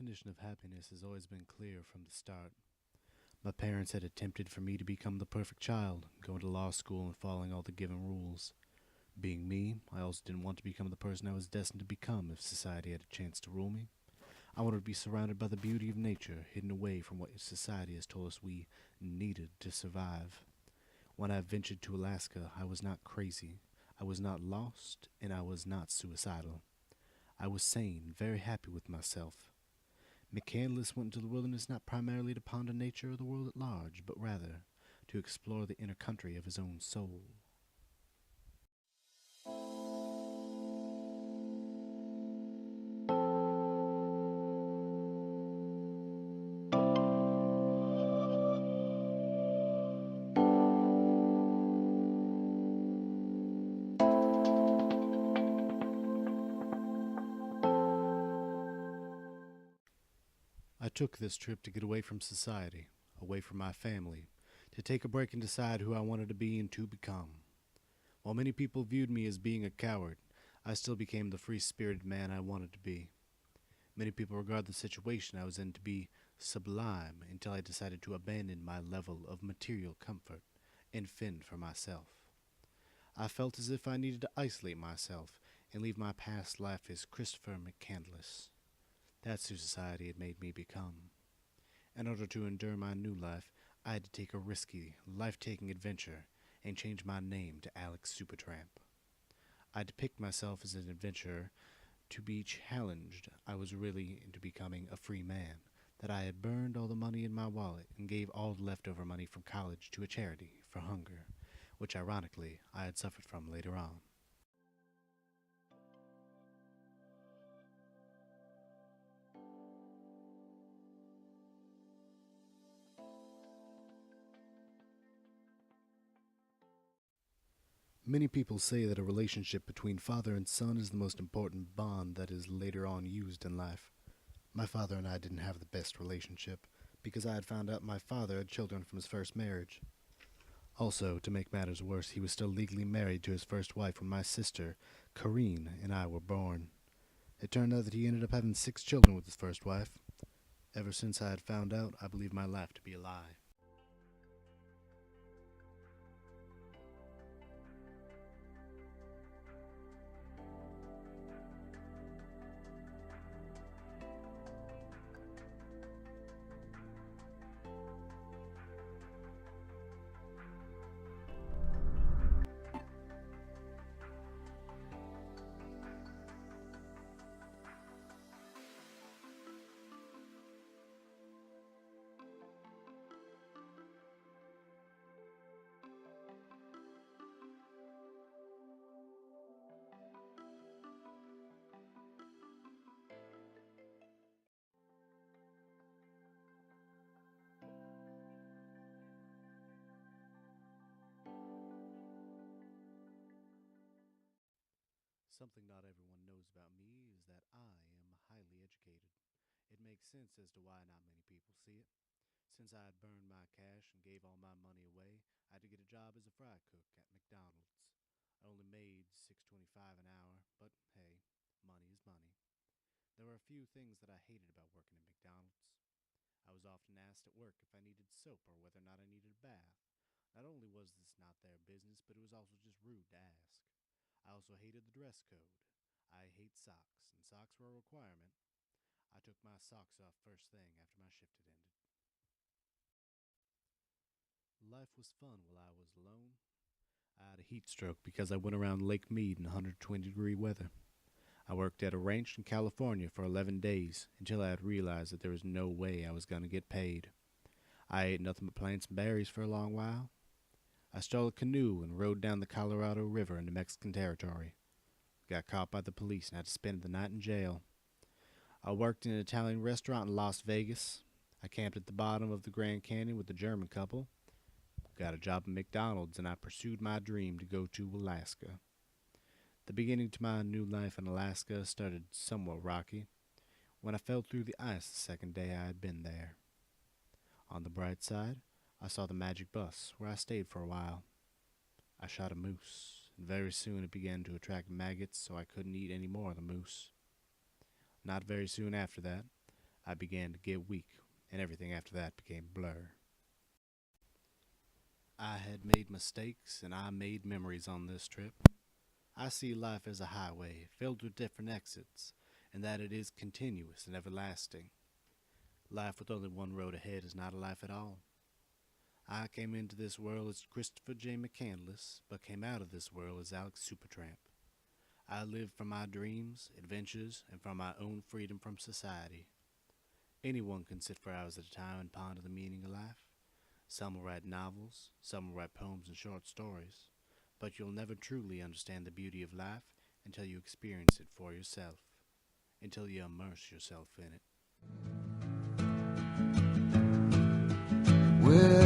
definition of happiness has always been clear from the start. My parents had attempted for me to become the perfect child, going to law school and following all the given rules. Being me, I also didn't want to become the person I was destined to become if society had a chance to rule me. I wanted to be surrounded by the beauty of nature, hidden away from what society has told us we needed to survive. When I ventured to Alaska, I was not crazy. I was not lost, and I was not suicidal. I was sane, very happy with myself. McCandless went into the wilderness not primarily to ponder nature or the world at large, but rather to explore the inner country of his own soul. I took this trip to get away from society, away from my family, to take a break and decide who I wanted to be and to become. While many people viewed me as being a coward, I still became the free-spirited man I wanted to be. Many people regard the situation I was in to be sublime until I decided to abandon my level of material comfort and fend for myself. I felt as if I needed to isolate myself and leave my past life as Christopher McCandless. That's who society had made me become. In order to endure my new life, I had to take a risky, life-taking adventure and change my name to Alex Supertramp. I depicted myself as an adventurer to be challenged. I was really into becoming a free man, that I had burned all the money in my wallet and gave all the leftover money from college to a charity for hunger, which ironically I had suffered from later on. Many people say that a relationship between father and son is the most important bond that is later on used in life. My father and I didn't have the best relationship because I had found out my father had children from his first marriage. Also, to make matters worse, he was still legally married to his first wife when my sister, Corrine, and I were born. It turned out that he ended up having 6 children with his first wife. Ever since I had found out, I believed my life to be a lie. Something not everyone knows about me is that I am highly educated. It makes sense as to why not many people see it. Since I had burned my cash and gave all my money away, I had to get a job as a fry cook at McDonald's. I only made $6.25 an hour, but hey, money is money. There were a few things that I hated about working at McDonald's. I was often asked at work if I needed soap or whether or not I needed a bath. Not only was this not their business, but it was also just rude to ask. I also hated the dress code. I hate socks, and socks were a requirement. I took my socks off first thing after my shift had ended. Life was fun while I was alone. I had a heat stroke because I went around Lake Mead in 120-degree weather. I worked at a ranch in California for 11 days until I had realized that there was no way I was going to get paid. I ate nothing but plants and berries for a long while. I stole a canoe and rode down the Colorado River into Mexican territory. Got caught by the police and had to spend the night in jail. I worked in an Italian restaurant in Las Vegas. I camped at the bottom of the Grand Canyon with a German couple. Got a job at McDonald's, and I pursued my dream to go to Alaska. The beginning to my new life in Alaska started somewhat rocky when I fell through the ice the second day I had been there. On the bright side, I saw the magic bus, where I stayed for a while. I shot a moose, and very soon it began to attract maggots, so I couldn't eat any more of the moose. Not very soon after that, I began to get weak, and everything after that became blur. I had made mistakes, and I made memories on this trip. I see life as a highway filled with different exits, and that it is continuous and everlasting. Life with only one road ahead is not a life at all. I came into this world as Christopher J. McCandless, but came out of this world as Alex Supertramp. I lived for my dreams, adventures, and for my own freedom from society. Anyone can sit for hours at a time and ponder the meaning of life. Some will write novels, some will write poems and short stories, but you'll never truly understand the beauty of life until you experience it for yourself, until you immerse yourself in it. Well,